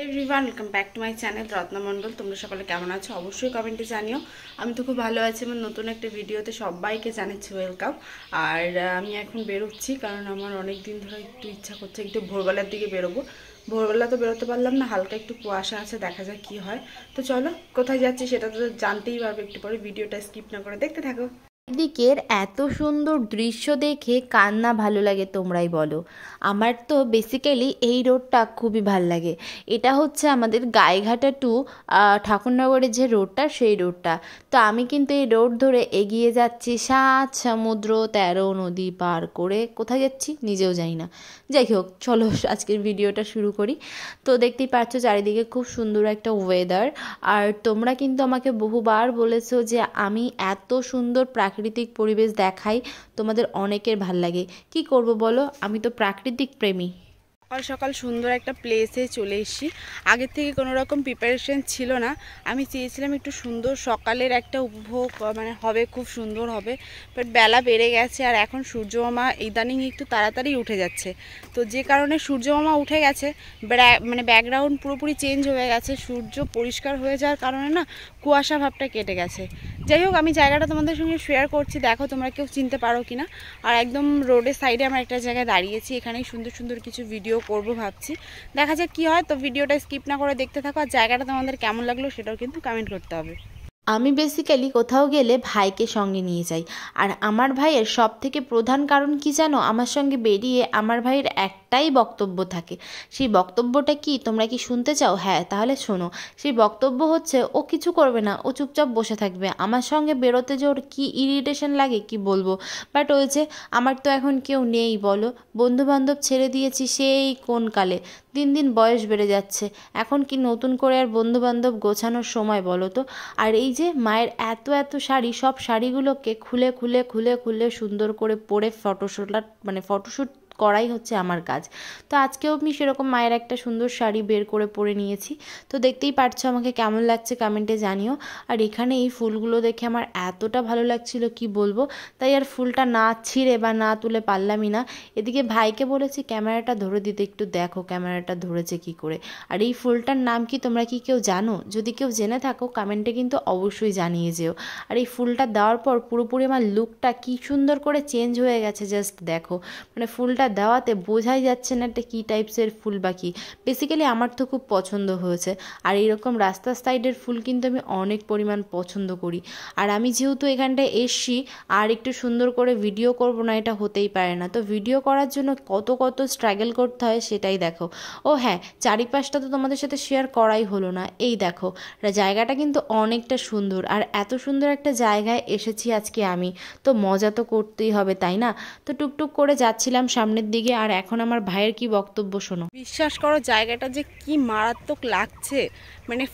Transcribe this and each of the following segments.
Everyone welcome back to my channel Ratna Mondal. তোমরা সকলে কেমন আছো অবশ্যই কমেন্টে জানিও। আমি তো খুব ভালো আছি। আমার নতুন একটা ভিডিওতে সবাইকে জানাচ্ছি ওয়েলকাম। আর আমি এখন বেরোচ্ছি কারণ আমার অনেক দিন ধরে একটু ইচ্ছা করছে একটু ভোরবেলার দিকে বেরোবো। ভোরবেলা তো বেরোতে পারলাম না, হালকা একটু কুয়াশা আছে, দেখা যাক কি হয়। তো চলো কোথায় যাচ্ছি সেটা তো জানতেই পারবে, একটু পরে ভিডিওটা স্কিপ না করে দেখতে থাকো। দিকের এত সুন্দর দৃশ্য দেখে কার না ভালো লাগে তোমরাই বলো। আমার তো বেসিক্যালি এই রোডটা খুবই ভাল লাগে। এটা হচ্ছে আমাদের গাইঘাটা টু ঠাকুরনগরের যে রোডটা, সেই রোডটা। তো আমি কিন্তু এই রোড ধরে এগিয়ে যাচ্ছি 7 সমুদ্র 13 নদী পার করে। কোথায় যাচ্ছি নিজেও জানি না। যাই হোক, চলো আজকের ভিডিওটা শুরু করি। তো দেখতেই পাচ্ছ চারিদিকে খুব সুন্দর একটা ওয়েদার। আর তোমরা কিন্তু আমাকে বহুবার বলেছো যে আমি এত সুন্দর প্রাকৃতিক পরিবেশ দেখাই, তোমাদের অনেকের ভাল লাগে। কি করব বলো, আমি তো প্রাকৃতিক প্রেমী। সকাল সকাল সুন্দর একটা প্লেসে চলে এসেছি। আগের থেকে কোনো রকম প্রিপারেশন ছিল না। আমি চেয়েছিলাম একটু সুন্দর সকালের একটা উপভোগ হবে, খুব সুন্দর হবে। বাট বেলা বেড়ে গেছে আর এখন সূর্যমামা ইদানিং একটু তাড়াতাড়ি উঠে যাচ্ছে। তো যে কারণে সূর্যমামা উঠে গেছে, ব্যাকগ্রাউন্ড পুরোপুরি চেঞ্জ হয়ে গেছে। সূর্য পরিষ্কার হয়ে যাওয়ার কারণে না কুয়াশা ভাবটা কেটে গেছে। যাই হোক, আমি জায়গাটা তোমাদের সঙ্গে শেয়ার করছি, দেখো তোমরা কেউ চিনতে পারো কিনা। আর একদম রোডের সাইডে আমরা একটা জায়গায় দাঁড়িয়েছি, এখানেই সুন্দর সুন্দর কিছু ভিডিও করব ভাবছি। দেখা যাক কি হয়। তো ভিডিওটা স্কিপ না করে দেখতে থাকো। আর জায়গাটা তোমাদের কেমন লাগলো সেটাও কিন্তু কমেন্ট করতে হবে। আমি বেসিক্যালি কোথাও গেলে ভাইকে সঙ্গে নিয়ে যাই। আর আমার ভাইয়ের সব থেকে প্রধান কারণ কি জানো, আমার সঙ্গে বেরিয়ে আমার ভাইয়ের একটাই বক্তব্য থাকে। সেই বক্তব্যটা কি তোমরা কি শুনতে চাও? হ্যাঁ, তাহলে শোনো। সেই বক্তব্য হচ্ছে ও কিছু করবে না, ও চুপচাপ বসে থাকবে। আমার সঙ্গে বেরোতে যে ওর কী ইরিটেশন লাগে কি বলবো। বাট ওই যে, আমার তো এখন কেউ নেই বলো, বন্ধুবান্ধব ছেড়ে দিয়েছি সেই কোন কালে। দিন দিন বয়স বেড়ে যাচ্ছে, এখন কি নতুন করে আর বন্ধুবান্ধব গোছানোর সময় বলো তো। আর এই যে মায়ের এত এত শাড়ি, সব শাড়িগুলোকে খুলে খুলে খুলে খুলে সুন্দর করে পরে ফটোশ্যুট করাই হচ্ছে আমার কাজ। তো আজকেও আমি সেরকম মায়ের একটা সুন্দর শাড়ি বের করে পরে নিয়েছি। তো দেখতেই পারছো আমাকে কেমন লাগছে কমেন্টে জানিও। আর এখানে এই ফুলগুলো দেখে আমার এতটা ভালো লাগছিল কি বলবো, তাই আর ফুলটা না ছিঁড়ে বা না তুলে পারলামই না। এদিকে ভাইকে বলেছি ক্যামেরাটা ধরে দিতে, একটু দেখো ক্যামেরাটা ধরেছে কি করে। আর এই ফুলটার নাম কি তোমরা কি কেউ জানো? যদি কেউ জেনে থাকো কমেন্টে কিন্তু অবশ্যই জানিয়ে যেও। আর এই ফুলটা দেওয়ার পর পুরোপুরি আমার লুকটা কি সুন্দর করে চেঞ্জ হয়ে গেছে, জাস্ট দেখো। ফুলটা দেওয়াতে বোঝাই যাচ্ছে না এটা কী টাইপসের ফুল বা কী। বেসিক্যালি আমার তো খুব পছন্দ হয়েছে। আর এইরকম রাস্তার সাইডের ফুল কিন্তু আমি অনেক পরিমাণ পছন্দ করি। আর আমি যেহেতু এখানটায় এসছি আর একটু সুন্দর করে ভিডিও করব না, এটা হতেই পারে না। তো ভিডিও করার জন্য কত কত স্ট্রাগল করতে হয় সেটাই দেখো। ও হ্যাঁ, চারিপাশটা তো তোমাদের সাথে শেয়ার করাই হলো না। এই দেখো, জায়গাটা কিন্তু অনেকটা সুন্দর। আর এত সুন্দর একটা জায়গায় এসেছি আজকে আমি, তো মজা তো করতেই হবে তাই না। তো টুকটুক করে যাচ্ছিলাম সামনের দিকে। আর এখন আমার ভাইয়ের কি বক্তব্য শোনো। বিশ্বাস করো জায়গাটা যে কি মারাত্মক লাগছে,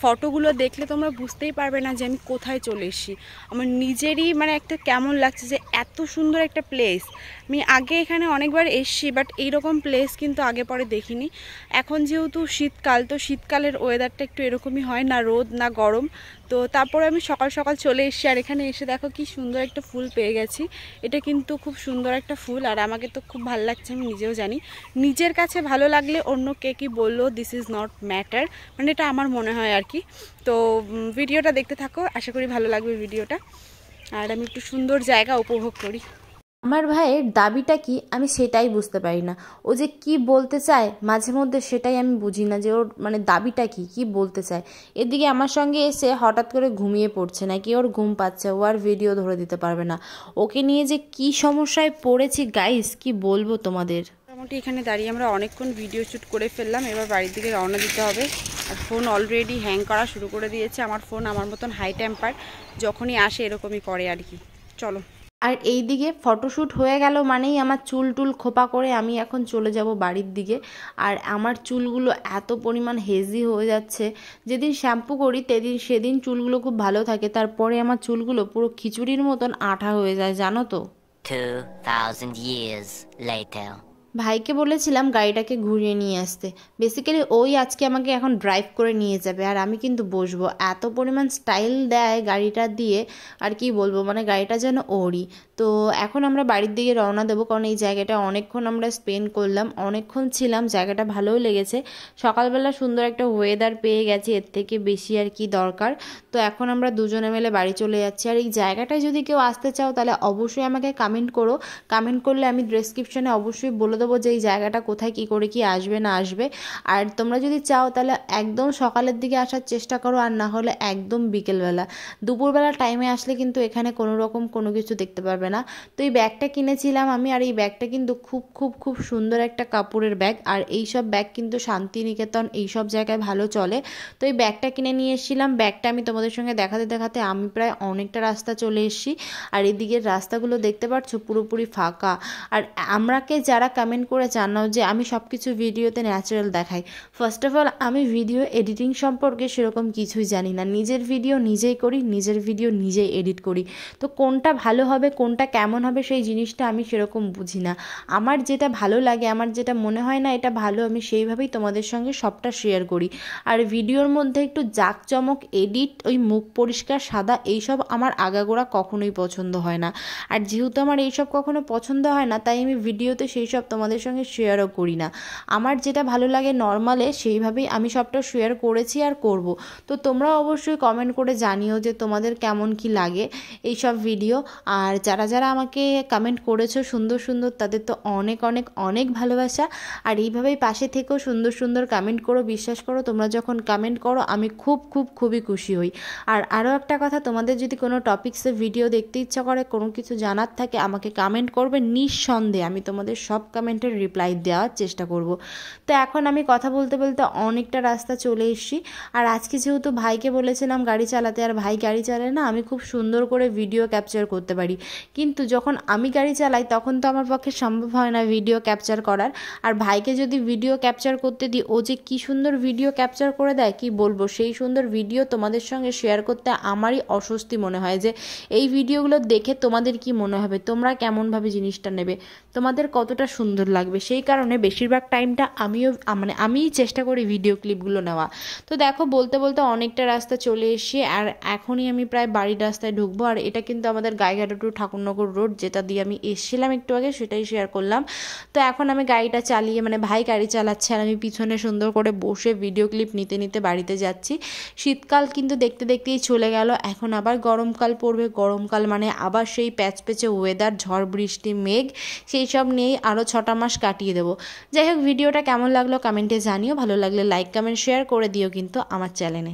ফটোগুলো দেখলে তোমরা বুঝতেই পারবে না যে আমি কোথায় চলে এসেছি। আমার নিজেরই একটা কেমন লাগছে যে এত সুন্দর একটা প্লেস। আমি আগে এখানে অনেকবার এসেছি, বাট এইরকম প্লেস কিন্তু আগে পরে দেখিনি। এখন যেহেতু শীতকাল, তো শীতকালের ওয়েদারটা একটু এরকমই হয়, না রোদ না গরম। তো তারপরে আমি সকাল সকাল চলে এসেছি। আর এখানে এসে দেখো কি সুন্দর একটা ফুল পেয়ে গেছি। এটা কিন্তু খুব সুন্দর একটা ফুল, আর আমাকে তো খুব ভালো লাগছে, আমি নিজেও জানি। নিজের কাছে ভালো লাগলে অন্য কে কী বললো, দিস ইজ নট ম্যাটার, এটা আমার মনে হয় আর কি। তো ভিডিওটা দেখতে থাকো, আশা করি ভালো লাগবে ভিডিওটা। আর আমি একটু সুন্দর জায়গা উপভোগ করি। আমার ভাইয়ের দাবিটা কি আমি সেটাই বুঝতে পারি না। ও যে কি বলতে চায় মাঝে মধ্যে সেটাই আমি বুঝি না, যে ওর দাবিটা কি কি বলতে চায়। এদিকে আমার সঙ্গে এসে হঠাৎ করে ঘুমিয়ে পড়ছে, নাকি ওর ঘুম পাচ্ছে, ও আর ভিডিও ধরে দিতে পারবে না। ওকে নিয়ে যে কি সমস্যায় পড়েছি গাইস, কি বলবো তোমাদের। মোটামুটি এখানে দাঁড়িয়ে আমরা অনেকক্ষণ ভিডিও শ্যুট করে ফেললাম। এবার বাড়ির দিকে রওনা দিতে হবে। আর ফোন অলরেডি হ্যাং করা শুরু করে দিয়েছে। আমার ফোন আমার মতন হাই টেম্পার, যখনই আসে এরকমই করে আর কি। চলো। আর এই দিকে ফটোশ্যুট হয়ে গেল মানেই আমার চুল টুল খোপা করে আমি এখন চলে যাব বাড়ির দিকে। আর আমার চুলগুলো এত পরিমাণ হেজি হয়ে যাচ্ছে, যেদিন শ্যাম্পু করি সেদিন চুলগুলো খুব ভালো থাকে, তারপরে আমার চুলগুলো পুরো খিচুড়ির মতন আঠা হয়ে যায় জানো তো। 2000 years later. ভাইকে বলেছিলাম গাড়িটাকে ঘুরিয়ে নিয়ে আসতে। বেসিক্যালি ওই আজকে আমাকে এখন ড্রাইভ করে নিয়ে যাবে, আর আমি কিন্তু বসবো। এত পরিমাণ স্টাইল দেয় গাড়িটা দিয়ে, আর কি বলবো, মানে গাড়িটা যেন ওরই। তো এখন আমরা বাড়ির দিকে রওনা দেবো, কারণ এই জায়গাটা অনেকক্ষণ আমরা স্পেন্ড করলাম, অনেকক্ষণ ছিলাম, জায়গাটা ভালোও লেগেছে। সকালবেলা সুন্দর একটা ওয়েদার পেয়ে গেছি, এর থেকে বেশি আর কি দরকার। তো এখন আমরা দুজনে মিলে বাড়ি চলে যাচ্ছি। আর এই জায়গাটায় যদি কেউ আসতে চাও তাহলে অবশ্যই আমাকে কমেন্ট করো। কমেন্ট করলে আমি ডেসক্রিপশনে অবশ্যই বলে দেবো যে এই জায়গাটা কোথায় কী করে কি আসবে না আসবে। আর তোমরা যদি চাও তাহলে একদম সকালের দিকে আসার চেষ্টা করো, আর না হলে একদম বিকেলবেলা। দুপুরবেলা টাইমে আসলে কিন্তু এখানে কোনো রকম কোনো কিছু দেখতে পারবে না। তো এই ব্যাগটা কিনেছিলাম আমি, আর এই ব্যাগটা কিন্তু খুব খুব খুব সুন্দর একটা কাপড়ের ব্যাগ। আর এই সব ব্যাগ কিন্তু শান্তিনিকেতন এই সব জায়গায় ভালো চলে। তো এই ব্যাগটা কিনে নিয়ে এসেছিলাম। ব্যাগটা আমি তোমাদের সঙ্গে দেখাতে দেখাতে আমি প্রায় অনেকটা রাস্তা চলে এসেছি। আর এদিকের রাস্তাগুলো দেখতে পাচ্ছ পুরোপুরি ফাঁকা। আর আমাকে যারা কমেন্ট করে জানাও যে আমি সব কিছু ভিডিওতে ন্যাচারাল দেখাই, ফার্স্ট অফ অল আমি ভিডিও এডিটিং সম্পর্কে সেরকম কিছুই জানি না। নিজের ভিডিও নিজেই করি, নিজের ভিডিও নিজেই এডিট করি। তো কোনটা ভালো হবে কোনটা কেমন হবে সেই জিনিসটা আমি সেরকম বুঝি না। আমার যেটা ভালো লাগে, আমার যেটা মনে হয় না এটা ভালো, আমি সেইভাবেই তোমাদের সঙ্গে সবটা শেয়ার করি। আর ভিডিওর মধ্যে একটু জাঁকজমক, এডিট, ওই মুখ পরিষ্কার সাদা, এইসব আমার আগাগোড়া কখনোই পছন্দ হয় না। আর যেহেতু আমার এইসব কখনো পছন্দ হয় না, তাই আমি ভিডিওতে সেই সব তোমাদের সঙ্গে শেয়ারও করি না। আমার যেটা ভালো লাগে নর্মালে সেইভাবেই আমি সবটা শেয়ার করেছি আর করব। তো তোমরাও অবশ্যই কমেন্ট করে জানিও যে তোমাদের কেমন কি লাগে এই সব ভিডিও। আর যারা যারা আমাকে কমেন্ট করেছো সুন্দর সুন্দর, তাদের তো অনেক অনেক অনেক ভালোবাসা। আর এইভাবেই পাশে থেকেও সুন্দর সুন্দর কমেন্ট করো। বিশ্বাস করো, তোমরা যখন কমেন্ট করো আমি খুব খুব খুবই খুশি হই। আর আরও একটা কথা, তোমাদের যদি কোনো টপিক্সে ভিডিও দেখতে ইচ্ছা করে, কোনো কিছু জানার থাকে, আমাকে কমেন্ট করবে, নিঃসন্দেহে আমি তোমাদের সব কমেন্টের রিপ্লাই দেওয়ার চেষ্টা করব। তো এখন আমি কথা বলতে বলতে অনেকটা রাস্তা চলে এসেছি। আর আজকে যেহেতু ভাইকে বলেছিলাম গাড়ি চালাতে, আর ভাই গাড়ি চালায় না, আমি খুব সুন্দর করে ভিডিও ক্যাপচার করতে পারি। কিন্তু যখন আমি গাড়ি চালাই তখন তো আমার পক্ষে সম্ভব হয় না ভিডিও ক্যাপচার করার। আর ভাইকে যদি ভিডিও ক্যাপচার করতে দিই, ও যে কী সুন্দর ভিডিও ক্যাপচার করে দেয় কি বলবো। সেই সুন্দর ভিডিও তোমাদের সঙ্গে শেয়ার করতে আমারই অস্বস্তি মনে হয় যে এই ভিডিওগুলো দেখে তোমাদের কি মনে হবে, তোমরা কেমনভাবে জিনিসটা নেবে, তোমাদের কতটা সুন্দর লাগবে। সেই কারণে বেশিরভাগ টাইমটা আমিই চেষ্টা করি ভিডিও ক্লিপগুলো নেওয়া। তো দেখো, বলতে বলতে অনেকটা রাস্তা চলে এসেছি, আর এখনই আমি প্রায় বাড়ির রাস্তায় ঢুকবো। আর এটা কিন্তু আমাদের গাইঘাট টু ঠাকুরনগর রোড, যেটা দিয়ে আমি এসেছিলাম একটু আগে, সেটাই শেয়ার করলাম। তো এখন আমি গাড়িটা চালিয়ে, মানে ভাই গাড়ি চালাচ্ছে আর আমি পিছনে সুন্দর করে বসে ভিডিও ক্লিপ নিতে নিতে বাড়িতে যাচ্ছি। শীতকাল কিন্তু দেখতে দেখতেই চলে গেল, এখন আবার গরমকাল পড়বে। গরমকাল মানে আবার সেই প্যাচপ্যাচে ওয়েদার, ঝড় বৃষ্টি মেঘ, সেই সব নিয়েই আরও 6টা মাস কাটিয়ে দেবো। যাই হোক, ভিডিওটা কেমন লাগলো কমেন্টে জানিও। ভালো লাগলে লাইক কমেন্ট শেয়ার করে দিও কিন্তু আমার চ্যানেলে।